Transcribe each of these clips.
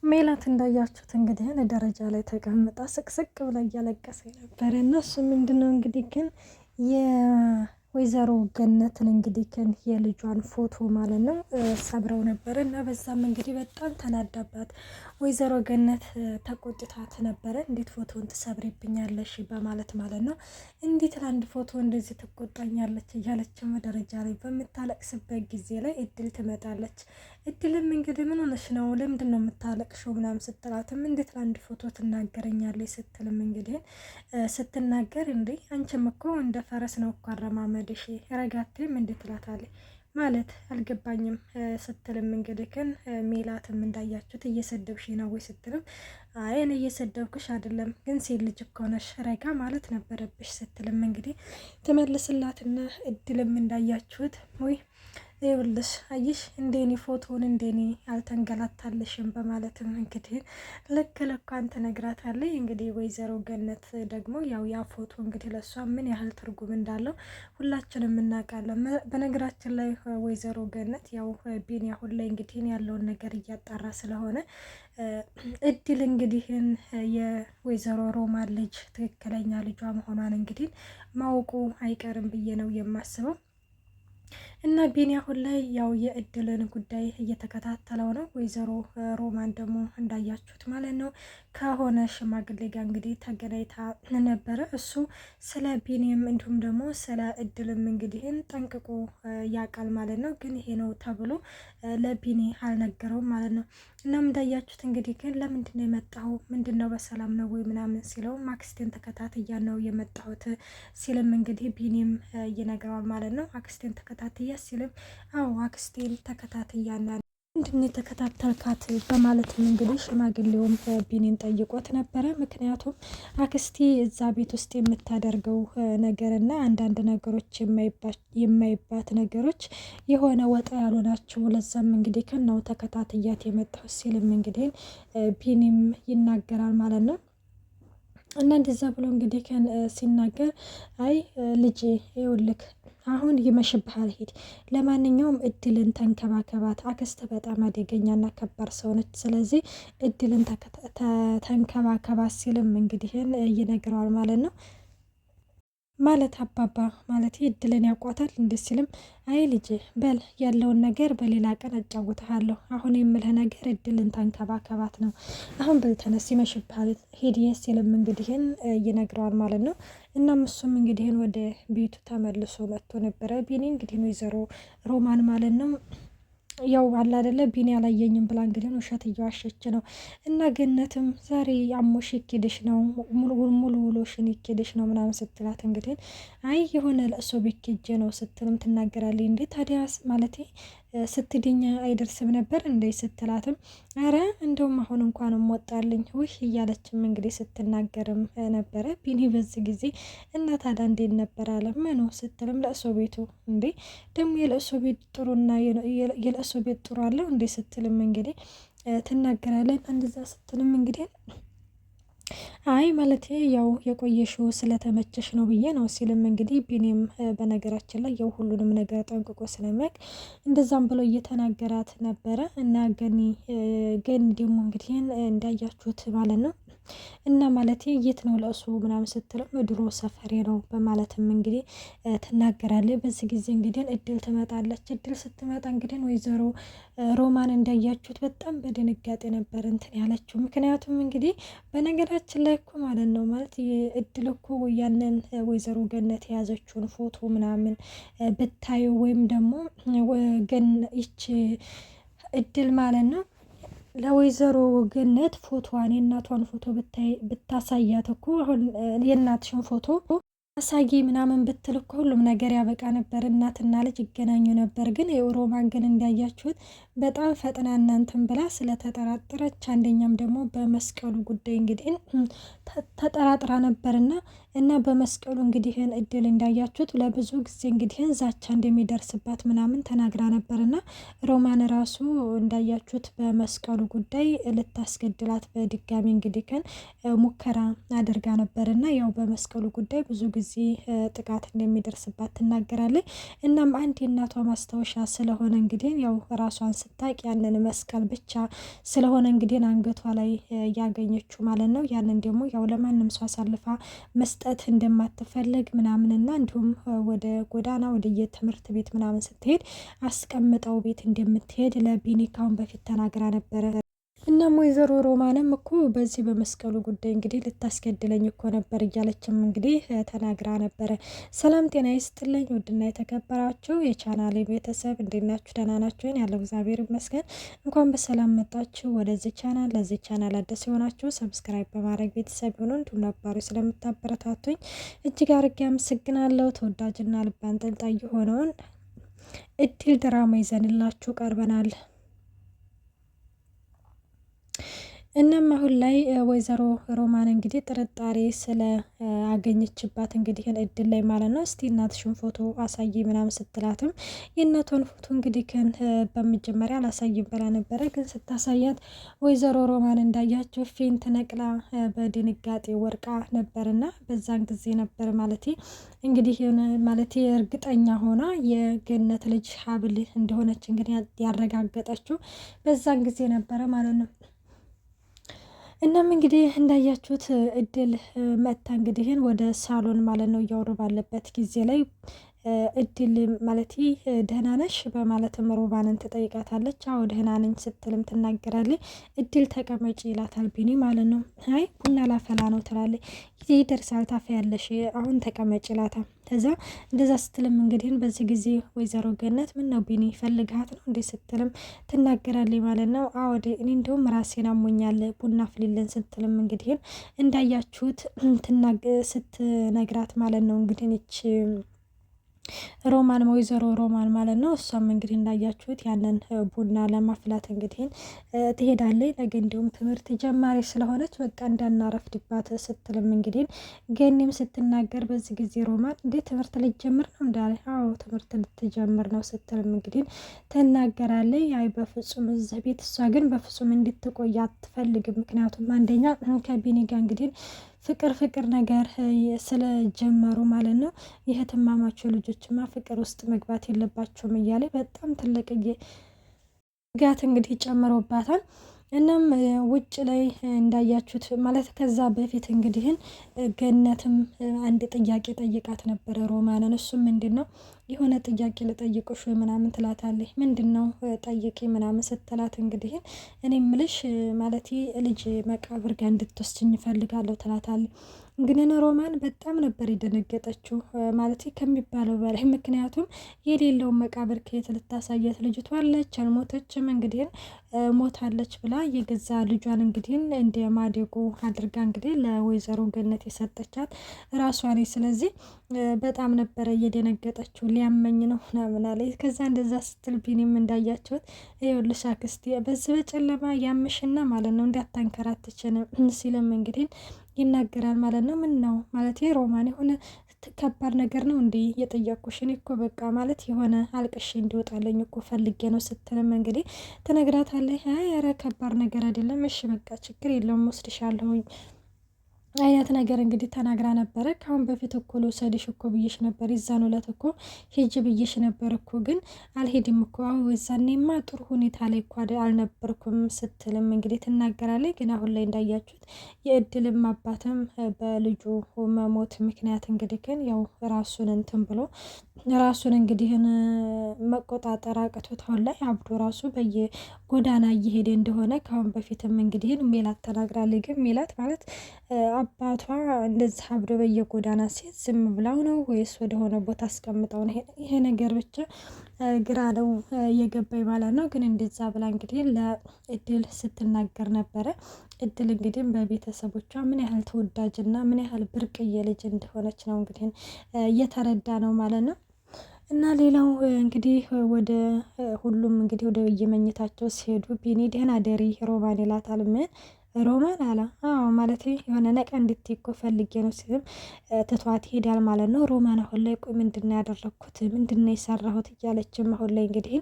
ሜላት እንዳያችሁት እንግዲህ ደረጃ ላይ ተቀምጣ ስቅስቅ ብላ እያለቀሰ ነበር። እና እሱ ምንድነው እንግዲህ ግን የወይዘሮ ገነትን እንግዲህ ግን የልጇን ፎቶ ማለት ነው ሰብረው ነበር። እና በዛም እንግዲህ በጣም ተናዳባት ወይዘሮ ገነት ተቆጥታት ነበረ። እንዴት ፎቶውን ትሰብሪብኛለሽ በማለት ማለት ነው። እንዴት ለአንድ ፎቶ እንደዚህ ትቆጣኛለች እያለችም ደረጃ ላይ በምታለቅስበት ጊዜ ላይ እድል ትመጣለች። እድልም እንግዲህ ምን ሆነሽ ነው ለምንድን ነው የምታለቅሽው ምናምን ስትላትም እንዴት ለአንድ ፎቶ ትናገረኛለች ስትልም እንግዲህ ስትናገር እንዴ አንቺም እኮ እንደ ፈረስ ነው እኮ አረማመድሽ ረጋቴም እንዴት ትላታለች ማለት አልገባኝም ስትልም እንግዲህ ግን ሜላትም እንዳያችሁት እየሰደብሽ ነው ወይ ስትልም አይ እኔ እየሰደብኩሽ አይደለም ግን ሴት ልጅ እኮ ነሽ ረጋ ማለት ነበረብሽ ስትልም እንግዲህ ትመልስላትና እድልም እንዳያችሁት ወይ ይኸውልሽ አየሽ እንደኔ ፎቶውን እንደኔ አልተንገላታለሽም በማለትም እንግዲህ ልክ ልኳን ትነግራታለች። እንግዲህ ወይዘሮ ገነት ደግሞ ያው ያ ፎቶ እንግዲህ ለሷ ምን ያህል ትርጉም እንዳለው ሁላችንም እናውቃለን። በነገራችን ላይ ወይዘሮ ገነት ያው ቢኒ አሁን ላይ እንግዲህ ያለውን ነገር እያጣራ ስለሆነ እድል እንግዲህን የወይዘሮ ሮማን ልጅ ትክክለኛ ልጇ መሆኗን እንግዲህ ማወቁ አይቀርም ብዬ ነው የማስበው። እና ቢኒ አሁን ላይ ያው የእድልን ጉዳይ እየተከታተለው ነው። ወይዘሮ ሮማን ደግሞ እንዳያችሁት ማለት ነው ከሆነ ሽማግሌ ጋር እንግዲህ ተገናኝታ ነበረ። እሱ ስለ ቢኒም እንዲሁም ደግሞ ስለ እድልም እንግዲህን ጠንቅቆ ያውቃል ማለት ነው። ግን ይሄ ነው ተብሎ ለቢኒ አልነገረውም ማለት ነው። እናም እንዳያችሁት እንግዲህ ግን ለምንድን ነው የመጣው ምንድን ነው በሰላም ነው ወይ ምናምን ሲለው አክስቴን ተከታትያ ነው የመጣሁት ሲልም እንግዲህ ቢኒም ይነግረዋል ማለት ነው። አክስቴን ተከታትያ ሲልም አዎ አክስቴን ተከታትያና ምንድን ነው የተከታተልካት በማለትም እንግዲህ ሽማግሌውም ቢኒን ጠይቆት ነበረ። ምክንያቱም አክስቴ እዛ ቤት ውስጥ የምታደርገው ነገርና አንዳንድ ነገሮች የማይባት ነገሮች የሆነ ወጣ ያሉ ናቸው። ለዛም እንግዲህ ከናው ተከታትያት የመጣው ሲልም እንግዲህ ቢኒም ይናገራል ማለት ነው። እና እንደዛ ብሎ እንግዲህ ከን ሲናገር አይ ልጄ ይኸውልህ አሁን ይመሽብሃል ሂድ፣ ለማንኛውም እድልን ተንከባከባት፣ አክስት በጣም አደገኛና ከባድ ሰው ነች፣ ስለዚህ እድልን ተንከባከባት ሲልም እንግዲህን ይነግረዋል ማለት ነው። ማለት አባባ ማለት እድልን ያውቋታል እንደ ሲልም አይ ልጅ በል ያለውን ነገር በሌላ ቀን አጫውትሃለሁ፣ አሁን የምልህ ነገር እድልን ተንከባከባት ነው። አሁን በል ተነስ ይመሽብሃል ሂድ ሲልም እንግዲህን ይነግረዋል ማለት ነው። እናም እሱም እንግዲህን ወደ ቤቱ ተመልሶ መጥቶ ነበረ። ቢኒ እንግዲህ ወይዘሮ ሮማን ማለት ነው ያው አለ አይደለ ቢኒ አላየኝም ብላ እንግዲህ ውሸት እየዋሸች ነው። እና ገነትም ዛሬ አሞሽ ይኬድሽ ነው ሙሉ ውሎሽን ይኬድሽ ነው ምናምን ስትላት እንግዲህ አይ የሆነ ለእሶ ቤት ሄጄ ነው ስትልም ትናገራለች። እንዴ ታዲያስ ማለቴ ስትድኝ አይደርስም ነበር እንዴ ስትላትም አረ እንደውም አሁን እንኳንም ወጣልኝ ውህ እያለችም እንግዲህ ስትናገርም ነበረ። ቢኒ በዚህ ጊዜ እና ታዲያ እንዴት ነበር አለ ምኑ ስትልም ለእሶ ቤቱ እንዴ ደግሞ የለእሶ ቤት ጥሩና የለእሶ ቤት ጥሩ አለው እንዴ ስትልም እንግዲህ ትናገራለን። እንደዛ ስትልም እንግዲህ አይ ማለት ያው የቆየሽው ስለተመቸሽ ነው ብዬ ነው ሲልም እንግዲህ ቢኒም በነገራችን ላይ ያው ሁሉንም ነገር ጠንቅቆ ስለሚያውቅ እንደዛም ብሎ እየተናገራት ነበረ። እና ገኒ ደግሞ እንግዲህ እንዳያችሁት ማለት ነው እና ማለት የት ነው ለእሱ ምናምን ስትልም ድሮ ሰፈሬ ነው በማለትም እንግዲህ ትናገራለች። በዚህ ጊዜ እንግዲህ እድል ትመጣለች። እድል ስትመጣ እንግዲህ ወይዘሮ ሮማን እንዳያችሁት በጣም በድንጋጤ ነበር እንትን ያለችው። ምክንያቱም እንግዲህ በነገራችን ላይ እኮ ማለት ነው ማለት እድል እኮ ያንን ወይዘሮ ገነት የያዘችውን ፎቶ ምናምን ብታዩ ወይም ደግሞ ይች እድል ማለት ነው ለወይዘሮ ገነት ፎቶዋን የእናቷን ፎቶ ብታሳያት እኮ አሁን የእናትሽን ፎቶ አሳጊ ምናምን ብትል እኮ ሁሉም ነገር ያበቃ ነበር፣ እናትና ልጅ ይገናኙ ነበር። ግን የሮማን ግን እንዳያችሁት በጣም ፈጥና እናንተን ብላ ስለተጠራጠረች አንደኛም ደግሞ በመስቀሉ ጉዳይ እንግዲህ ተጠራጥራ ነበርና እና በመስቀሉ እንግዲህን እድል እንዳያችሁት ለብዙ ጊዜ እንግዲህን ዛቻ እንደሚደርስባት ምናምን ተናግራ ነበርና ሮማን ራሱ እንዳያችሁት በመስቀሉ ጉዳይ ልታስገድላት በድጋሚ እንግዲህ ሙከራ አድርጋ ነበርና ያው በመስቀሉ ጉዳይ ብዙ ጊዜ ጊዜ ጥቃት እንደሚደርስባት ትናገራለች። እናም አንድ የእናቷ ማስታወሻ ስለሆነ እንግዲህ ያው ራሷን ስታቅ ያንን መስቀል ብቻ ስለሆነ እንግዲህ አንገቷ ላይ ያገኘችው ማለት ነው። ያንን ደግሞ ያው ለማንም ሰው አሳልፋ መስጠት እንደማትፈልግ ምናምንና እንዲሁም ወደ ጎዳና ወደ የትምህርት ቤት ምናምን ስትሄድ አስቀምጠው ቤት እንደምትሄድ ለቢኒ ካሁን በፊት ተናግራ ነበረ። እናም ወይዘሮ ሮማንም እኮ በዚህ በመስቀሉ ጉዳይ እንግዲህ ልታስገድለኝ እኮ ነበር እያለችም እንግዲህ ተናግራ ነበረ። ሰላም ጤና ይስጥልኝ ውድና የተከበራችሁ የቻናሌ ቤተሰብ እንዴት ናችሁ? ደህና ናችሁ? ያለው እግዚአብሔር ይመስገን። እንኳን በሰላም መጣችሁ ወደዚህ ቻናል። ለዚህ ቻናል አዲስ የሆናችሁ ሰብስክራይብ በማድረግ ቤተሰብ ሆኑ። እንዲሁም ነባሩ ስለምታበረታቱኝ እጅግ አርጌ አመሰግናለሁ። ተወዳጅና ልብ አንጠልጣይ የሆነውን እድል ድራማ ይዘንላችሁ ቀርበናል። እናም አሁን ላይ ወይዘሮ ሮማን እንግዲህ ጥርጣሬ ስለ አገኘችባት እንግዲህ እድል ላይ ማለት ነው። እስቲ እናትሽን ፎቶ አሳይ ምናምን ስትላትም የእናቷን ፎቶ እንግዲህ ግን በመጀመሪያ አላሳይም ብላ ነበረ። ግን ስታሳያት ወይዘሮ ሮማን እንዳያቸው ፌንት ነቅላ በድንጋጤ ወርቃ ነበርና በዛን ጊዜ ነበር ማለት እንግዲህ ማለት እርግጠኛ ሆና የገነት ልጅ ሀብል እንደሆነች እንግዲህ ያረጋገጠችው በዛን ጊዜ ነበረ ማለት ነው። እናም እንግዲህ እንዳያችሁት እድል መታ እንግዲህን ወደ ሳሎን ማለት ነው እያወሩ ባለበት ጊዜ ላይ እድል ማለት ደህና ነሽ በማለትም ሮማንን ትጠይቃታለች። አዎ ደህና ነኝ ስትልም ትናገራለች። እድል ተቀመጪ ይላታል ቢኒ ማለት ነው። አይ ቡና ላፈላ ነው ትላለች። ጊዜ ይደርሳል ታፈያለሽ አሁን ተቀመጪ ይላታል። ከዛ እንደዛ ስትልም እንግዲህ በዚህ ጊዜ ወይዘሮ ገነት ምን ነው ቢኒ ፈልግሃት ነው እንዴ ስትልም ትናገራለች ማለት ነው። አዎ እኔ እንደውም ራሴን አሞኛል ቡና ፍሊልን ስትልም እንግዲህ እንዳያችሁት ስትነግራት ማለት ነው እንግዲህ እቺ ሮማን ወይዘሮ ሮማን ማለት ነው። እሷም እንግዲህ እንዳያችሁት ያንን ቡና ለማፍላት እንግዲህ ትሄዳለች። ነገ እንዲሁም ትምህርት ጀማሪ ስለሆነች በቃ እንዳናረፍድባት ስትልም እንግዲህ ገኒም ስትናገር በዚህ ጊዜ ሮማን እንዴት ትምህርት ልትጀምር ነው እንዳለ አዎ ትምህርት ልትጀምር ነው ስትልም እንግዲህ ትናገራለች። አይ በፍጹም እዚህ ቤት እሷ ግን በፍጹም እንድትቆይ አትፈልግም። ምክንያቱም አንደኛ ከቢኒ ጋር እንግዲህ ፍቅር ነገር ስለጀመሩ ማለት ነው። የእህትማማቸው ልጆችማ ፍቅር ውስጥ መግባት የለባቸውም እያለ በጣም ትልቅ ጋት እንግዲህ ጨምሮባታል። እናም ውጭ ላይ እንዳያችሁት ማለት ከዛ በፊት እንግዲህን ገነትም አንድ ጥያቄ ጠይቃት ነበረ ሮማንን። እሱም ምንድን ነው የሆነ ጥያቄ ልጠይቅሽ ወይ ምናምን ትላታለች። ምንድን ነው ጠይቂ ምናምን ስትላት እንግዲህን እኔ ምልሽ ማለት ልጅ መቃብር ጋር እንድትወስጅኝ እፈልጋለሁ ትላታለች። ግን ሮማን በጣም ነበር የደነገጠችው ማለት ከሚባለው በላይ። ምክንያቱም የሌለውን መቃብር ከየት ልታሳያት ልጅቷ አለች አልሞተችም። እንግዲህ ሞታለች ብላ የገዛ ልጇን እንግዲህ እንደ ማደጎ አድርጋ እንግዲህ ለወይዘሮ ገነት የሰጠቻት ራሷ ነች። ስለዚህ በጣም ነበረ እየደነገጠችው ሊያመኝ ነው ምናምን አለች። ከዛ እንደዛ ስትል ቢኒም እንዳያቸውት ይኸውልሽ አክስቴ በዚህ በጨለማ ያምሽና ማለት ነው እንዳታንከራትችን ሲልም እንግዲህ ይናገራል ማለት ነው። ምን ነው ማለት ሮማን የሆነ ከባድ ነገር ነው እንዴ የጠየቅኩሽ? እኔ እኮ በቃ ማለት የሆነ አልቅሽ እንዲወጣለኝ እኮ ፈልጌ ነው ስትልም እንግዲህ ትነግራታለች። አይ ኧረ ከባድ ነገር አይደለም እሺ በቃ ችግር የለውም ወስድሻለሁኝ አይነት ነገር እንግዲህ ተናግራ ነበረ። ካሁን በፊት እኮ ልውሰድሽ እኮ ብዬሽ ነበር፣ የዛን ዕለት እኮ ሂጅ ብዬሽ ነበር እኮ ግን አልሄድም እኮ የዛኔማ ጥሩ ሁኔታ ላይ እኮ አልነበርኩም ስትልም እንግዲህ ትናገራለች። ግን አሁን ላይ እንዳያችሁት የእድልም አባትም በልጁ መሞት ምክንያት እንግዲህ ግን ያው ራሱን እንትን ብሎ ራሱን እንግዲህን መቆጣጠር አቅቶት አሁን ላይ አብዶ ራሱ በየጎዳና እየሄደ እንደሆነ ካሁን በፊትም እንግዲህ ሜላት ተናግራለች። ግን ሜላት ማለት አባቷ እንደዚህ አብዶ በየጎዳና ሴት ዝም ብላው ነው ወይስ ወደሆነ ቦታ አስቀምጠው ነው? ይሄ ነገር ብቻ ግራ ነው የገባኝ ማለት ነው። ግን እንደዛ ብላ እንግዲህ ለእድል ስትናገር ነበረ። እድል እንግዲህ በቤተሰቦቿ ምን ያህል ተወዳጅና ምን ያህል ብርቅዬ ልጅ እንደሆነች ነው እንግዲህ እየተረዳ ነው ማለት ነው። እና ሌላው እንግዲህ ወደ ሁሉም እንግዲህ ወደ የመኝታቸው ሲሄዱ ቢኒ ደህና ደሪ ሮማን ይላታል። ምን ሮማን አላ አዎ ማለት የሆነ ነቃ እንድትይ እኮ ፈልጌ ነው ሲልም ትቷት ይሄዳል ማለት ነው። ሮማን አሁን ላይ ቆይ ምንድነው ያደረኩት ምንድነው የሰራሁት እያለችም አሁን ላይ እንግዲህ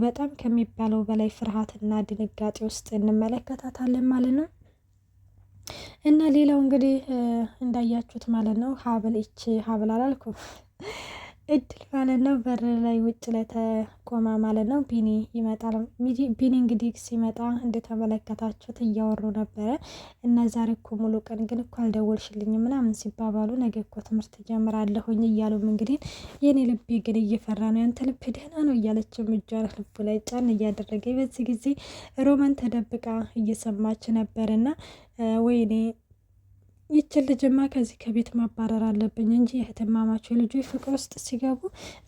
በጣም ከሚባለው በላይ ፍርሃትና ድንጋጤ ውስጥ እንመለከታታለን ማለት ነው። እና ሌላው እንግዲህ እንዳያችሁት ማለት ነው ሀብል ይቺ ሀብል አላልኩም እድል ማለት ነው በር ላይ ውጭ ላይ ተቆማ ማለት ነው። ቢኒ ይመጣል። ቢኒ እንግዲህ ሲመጣ እንደተመለከታችሁት እያወሩ ነበረ እና ዛሬ እኮ ሙሉ ቀን ግን እኮ አልደወልሽልኝ ምናምን ሲባባሉ ነገ እኮ ትምህርት ጀምራለሁኝ እያሉም እንግዲህ የኔ ልቤ ግን እየፈራ ነው ያንተ ልብ ደህና ነው እያለችም እጇን ልቡ ላይ ጫን እያደረገ በዚህ ጊዜ ሮማን ተደብቃ እየሰማች ነበርና ወይኔ ይችን ልጅማ ከዚህ ከቤት ማባረር አለብኝ እንጂ እህትማማቸው ልጁ ፍቅር ውስጥ ሲገቡ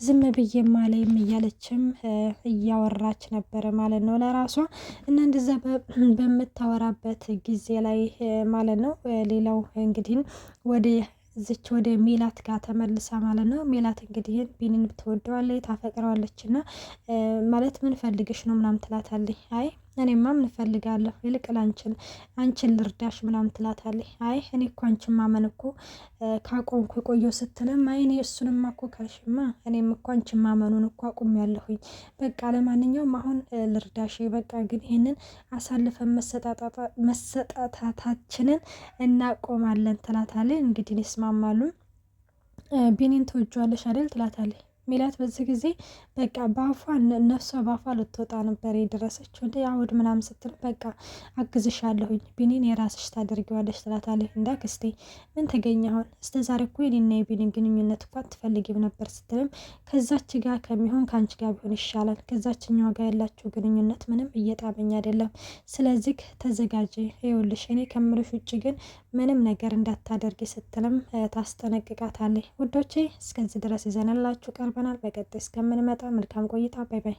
ዝም ብዬ ማለይም እያለችም እያወራች ነበረ ማለት ነው ለራሷ እና እንደዛ በምታወራበት ጊዜ ላይ ማለት ነው። ሌላው እንግዲህ ወደ ዝች ወደ ሜላት ጋር ተመልሳ ማለት ነው። ሜላት እንግዲህ ቢኒን ትወደዋለች ታፈቅረዋለች እና ማለት ምን ፈልግሽ ነው ምናምን ትላታለች። አይ እኔማ ምን እፈልጋለሁ ይልቅ አንቺን ልርዳሽ ምናምን ትላታለች። አይ እኔ እኮ አንቺን ማመን እኮ ካቆምኩ የቆየው ስትልም አይ እኔ እሱንማ እኮ ካልሽማ እኔም እኮ አንቺን ማመኑን እኮ አቁሜያለሁኝ። በቃ ለማንኛውም አሁን ልርዳሽ በቃ ግን ይህንን አሳልፈን መሰጣታችንን እናቆማለን ትላታለች። እንግዲህ ይስማማሉ። ቢኒን ትወጂዋለሽ አይደል ትላታለች። ሜላት በዚህ ጊዜ በቃ በአፏ እነሷ በአፏ ልትወጣ ነበር የደረሰችው። እንደ አውድ ምናምን ስትል በቃ አግዝሻለሁኝ ቢኒን የራስሽ ታደርጊዋለሽ ትላታለች። እንዳ ክስቴ ምን ተገኘ አሁን እስከ ዛሬ እኮ የኔና የቢኒን ግንኙነት እኮ አትፈልጊም ነበር ስትልም ከዛች ጋር ከሚሆን ከአንቺ ጋር ቢሆን ይሻላል። ከዛችኛዋ ጋር ያላችሁ ግንኙነት ምንም እየጣመኝ አይደለም። ስለዚህ ተዘጋጅ ይኸውልሽ እኔ ከምልሽ ውጭ ግን ምንም ነገር እንዳታደርጊ ስትልም ታስጠነቅቃታለች። ውዶቼ እስከዚህ ድረስ ይዘንላችሁ ቀርበናል። በቀጣይ እስከምንመጣ መልካም ቆይታ። ባይ ባይ።